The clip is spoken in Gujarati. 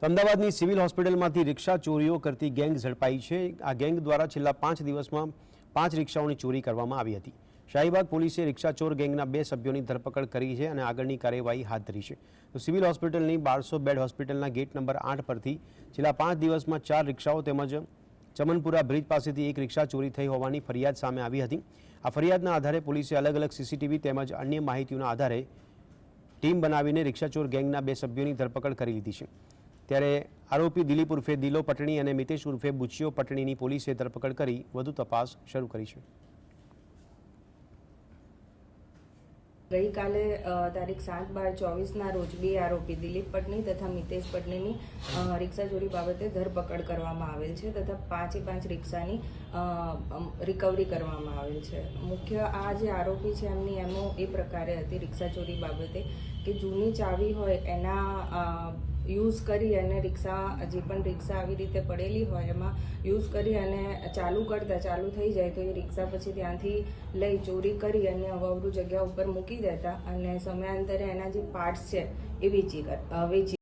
અમદાવાદની સિવિલ હોસ્પિટલમાંથી રિક્ષા ચોરીઓ કરતી ગેંગ ઝડપાઈ છે। આ ગેંગ દ્વારા છેલ્લા 5 દિવસમાં 5 રિક્ષાઓની ચોરી કરવામાં આવી હતી। શાહીબાગ પોલીસે રિક્ષા ચોર ગેંગના 2 સભ્યોની ધરપકડ કરી છે અને આગળની કાર્યવાહી હાથ ધરી છે। તો સિવિલ હોસ્પિટલની 1200 બેડ હોસ્પિટલના ગેટ નંબર 8 પરથી છેલ્લા 5 દિવસમાં 4 રિક્ષાઓ તેમજ ચમનપુરા બ્રિજ પાસેથી એક રિક્ષા ચોરી થઈ હોવાની ફરિયાદ સામે આવી હતી। આ ફરિયાદના આધારે પોલીસે અલગ અલગ સીસીટીવી તેમજ અન્ય માહિતીઓના આધારે ટીમ બનાવીને રિક્ષા ચોર ગેંગના 2 સભ્યોની ધરપકડ કરી લીધી છે। ત્યારે આરોપી દિલીપ ઉર્ફે દિલો પટણી અને મિતેશ ઉર્ફે બુચિયો પટણીની પોલીસે ધરપકડ કરી વધુ તપાસ શરૂ કરી છે। ગઈકાલે તારીખ 7/12/24ના રોજ 2 આરોપી દિલીપ પટણી તથા મિતેશ પટણીની રિક્ષા ચોરી બાબતે ધરપકડ કરવામાં આવેલ છે તથા 5 રિક્ષાની રિકવરી કરવામાં આવેલ છે। મુખ્ય આ જે આરોપી છે એમની એમો એ પ્રકારે હતી રિક્ષા ચોરી બાબતે કે જૂની ચાવી હોય એના યુઝ કરી અને રિક્ષા જે પણ રિક્ષા આવી રીતે પડેલી હોય એમાં યુઝ કરી અને ચાલુ થઈ જાય તો એ રિક્ષા પછી ત્યાંથી લઈ ચોરી કરી અને અવરું જગ્યા ઉપર મૂકી દેતા અને સમયાંતરે એના જે પાર્ટ્સ છે એ વેચી